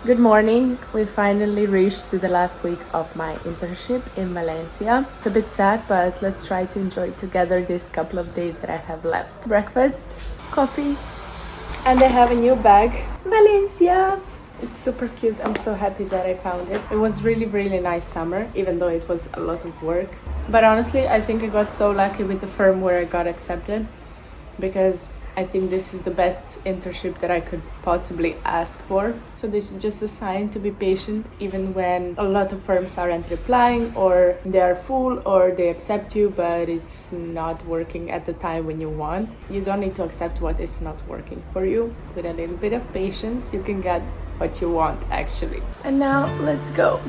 Good morning. We finally reached to the last week of my internship in Valencia. It's a bit sad, but let's try to enjoy together this couple of days that I have left. Breakfast, coffee, and I have a new bag. Valencia! It's super cute. I'm so happy that I found it. It was really nice summer, even though it was a lot of work. But honestly, I think I got so lucky with the firm where I got accepted, because I think this is the best internship that I could possibly ask for. So this is just a sign to be patient, even when a lot of firms aren't replying, or they are full, or they accept you but it's not working at the time when you want. You don't need to accept what is not working for you. With a little bit of patience, you can get what you want actually. And now let's go.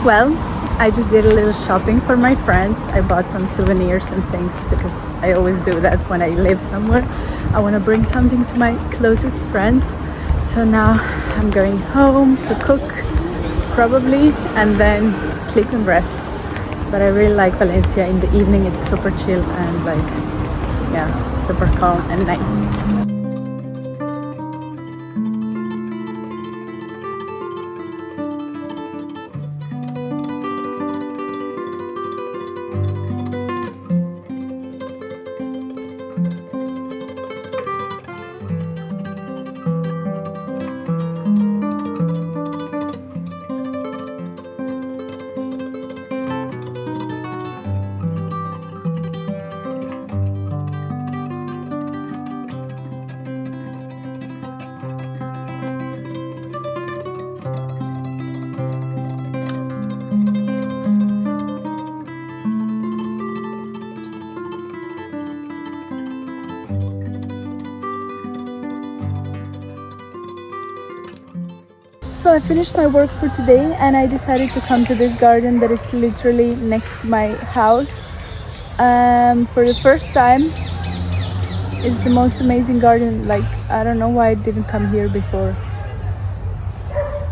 Well, I just did a little shopping for my friends. I bought some souvenirs and things because I always do that when I live somewhere. I want to bring something to my closest friends. So now I'm going home to cook probably, and then sleep and rest. But I really like Valencia. In the evening it's super chill and super calm and nice. So I finished my work for today and I decided to come to this garden that is literally next to my house. For the first time. It's the most amazing garden. Like, I don't know why I didn't come here before.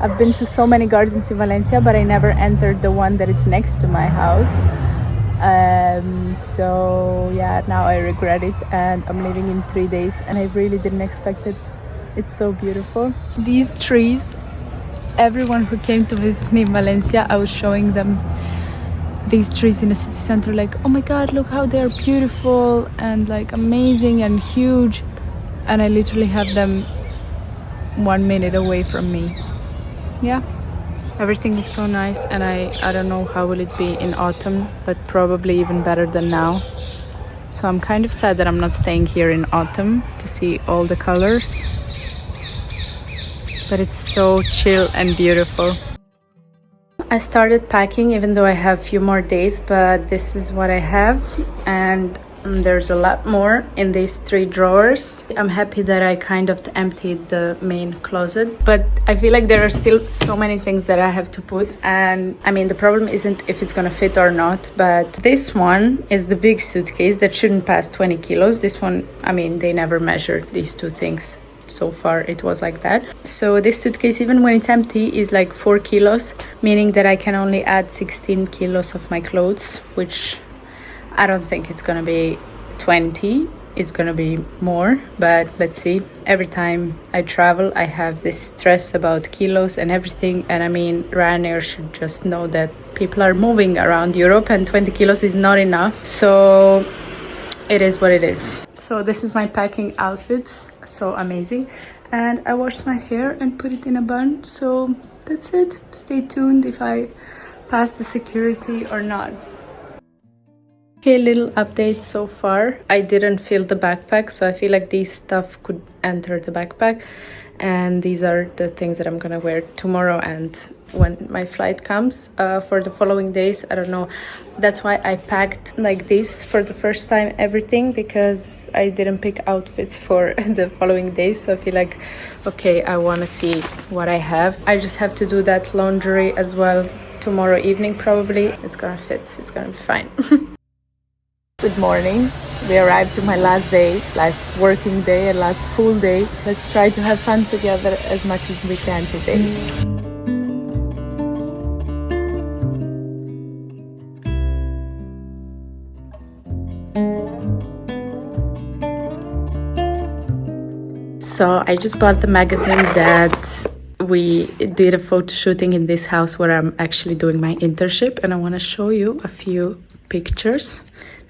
I've been to so many gardens in Valencia, but I never entered the one that is next to my house. So yeah, now I regret it, and I'm leaving in 3 days and I really didn't expect it. It's so beautiful. These trees, everyone who came to visit me in Valencia, I was showing them these trees in the city center, like, oh my god, look how they are beautiful and like amazing and huge, and I literally have them 1 minute away from me. Yeah, everything is so nice, and I don't know how will it be in autumn, but probably even better than now. So I'm kind of sad that I'm not staying here in autumn to see all the colors, but it's so chill and beautiful. I started packing even though I have a few more days, but this is what I have, and there's a lot more in these 3 drawers. I'm happy that I kind of emptied the main closet, but I feel like there are still so many things that I have to put, and I mean the problem isn't if it's gonna fit or not, but this one is the big suitcase that shouldn't pass 20 kilos. This one, I mean, they never measured these 2 things. so far it was like that. So this suitcase, even when it's empty, is like 4 kilos, meaning that I can only add 16 kilos of my clothes, which I don't think it's gonna be 20. It's gonna be more, but let's see. Every time I travel, I have this stress about kilos and everything, and I mean, Ryanair should just know that people are moving around Europe and 20 kilos is not enough. So it is what it is. So this is my packing outfits, so amazing. And I washed my hair and put it in a bun, so that's it. Stay tuned if I pass the security or not. Okay, little updates so far. I didn't fill the backpack, so I feel like these stuff could enter the backpack. And these are the things that I'm gonna wear tomorrow and when my flight comes. For the following days, I don't know. That's why I packed like this for the first time, everything, because I didn't pick outfits for the following days. So I feel like, okay, I wanna see what I have. I just have to do that laundry as well tomorrow evening probably. It's gonna fit, it's gonna be fine. Good morning. We arrived to my last day, last working day and last full day. Let's try to have fun together as much as we can today. So I just bought the magazine that we did a photo shooting in this house where I'm actually doing my internship, and I want to show you a few pictures.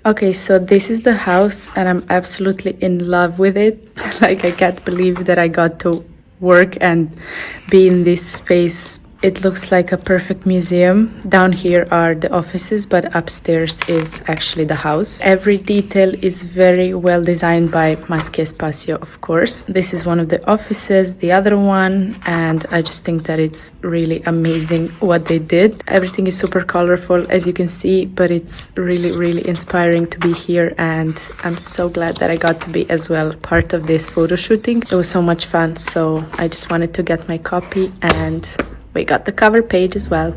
Okay, so this is the house and I'm absolutely in love with it. Like, I can't believe that I got to work and be in this space. It looks like a perfect museum. Down here are the offices, but upstairs is actually the house. Every detail is very well designed by Masquespacio, of course. This is one of the offices, the other one, and I just think that it's really amazing what they did. Everything is super colorful, as you can see, but it's really, really inspiring to be here, and I'm so glad that I got to be as well part of this photo shooting. It was so much fun, so I just wanted to get my copy, and we got the cover page as well.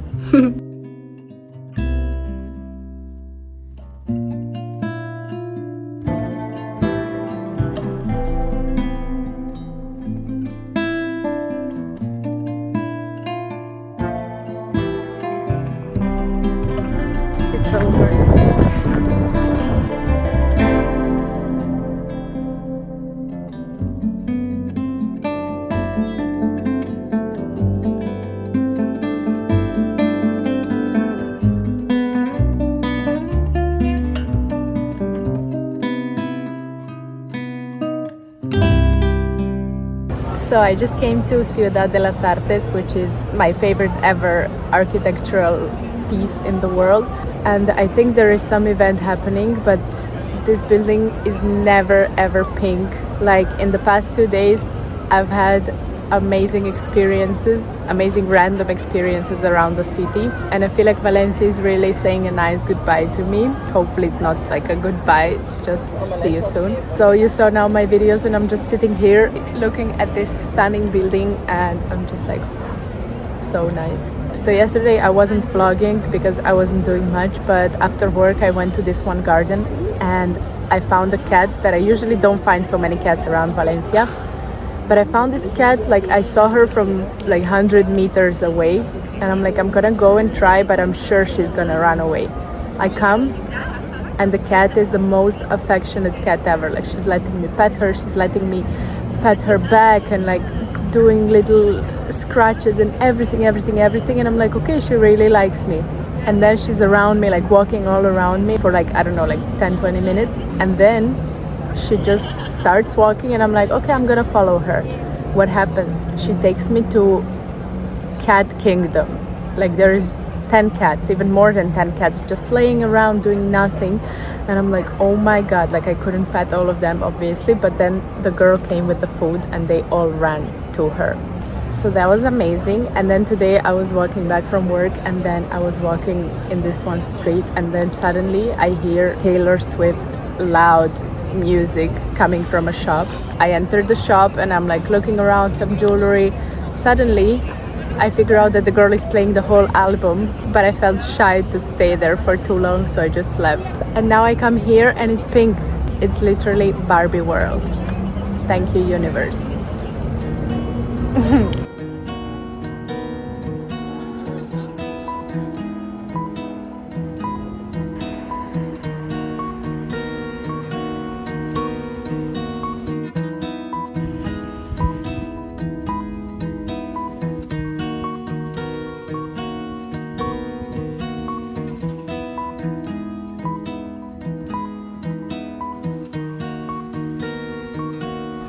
It's over. So I just came to Ciudad de las Artes, which is my favorite ever architectural piece in the world. And I think there is some event happening, but this building is never ever pink. Like, in the past 2 days, I've had amazing experiences, amazing random experiences around the city. And I feel like Valencia is really saying a nice goodbye to me. Hopefully it's not like a goodbye, it's just see you soon. So you saw now my videos and I'm just sitting here looking at this stunning building and I'm just like, so nice. So yesterday I wasn't vlogging because I wasn't doing much, but after work I went to this one garden and I found a cat that I usually don't find so many cats around Valencia. But I found this cat, like I saw her from like 100 meters away and I'm like, I'm gonna go and try, but I'm sure she's gonna run away. I come and the cat is the most affectionate cat ever. Like, she's letting me pet her, she's letting me pet her back and like doing little scratches and everything. And I'm like, okay, she really likes me. And then she's around me, like walking all around me for like, I don't know, like 10-20 minutes. And then she just starts walking and I'm like, okay, I'm gonna follow her. What happens? She takes me to cat kingdom. Like, there is 10 cats, even more than 10 cats, just laying around doing nothing. And I'm like, oh my god, like I couldn't pet all of them obviously, but then the girl came with the food and they all ran to her. So that was amazing. And then today I was walking back from work and then I was walking in this one street and then suddenly I hear Taylor Swift loud music coming from a shop. I entered the shop and I'm like looking around, some jewelry. Suddenly I figure out that the girl is playing the whole album, but I felt shy to stay there for too long, so I just left. And now I come here and it's pink. It's literally Barbie world. Thank you, universe.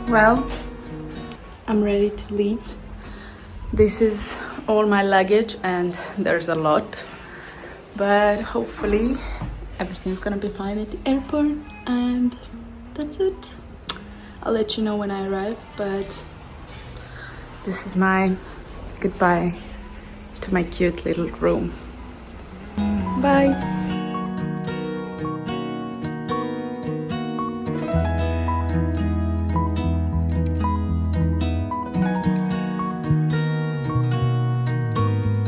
Well, I'm ready to leave. This is all my luggage and there's a lot, but hopefully everything's gonna be fine at the airport, and that's it. I'll let you know when I arrive, but this is my goodbye to my cute little room. Bye.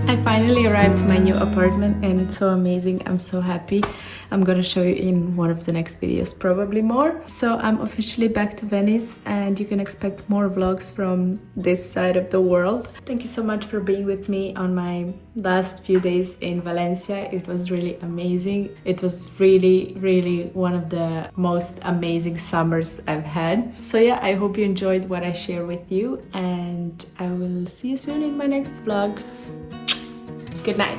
I finally arrived to my new apartment and it's so amazing. I'm so happy. I'm gonna show you in one of the next videos, probably more. So I'm officially back to Venice and you can expect more vlogs from this side of the world. Thank you so much for being with me on my last few days in Valencia. It was really amazing. It was really one of the most amazing summers I've had. So yeah, I hope you enjoyed what I share with you and I will see you soon in my next vlog. Good night.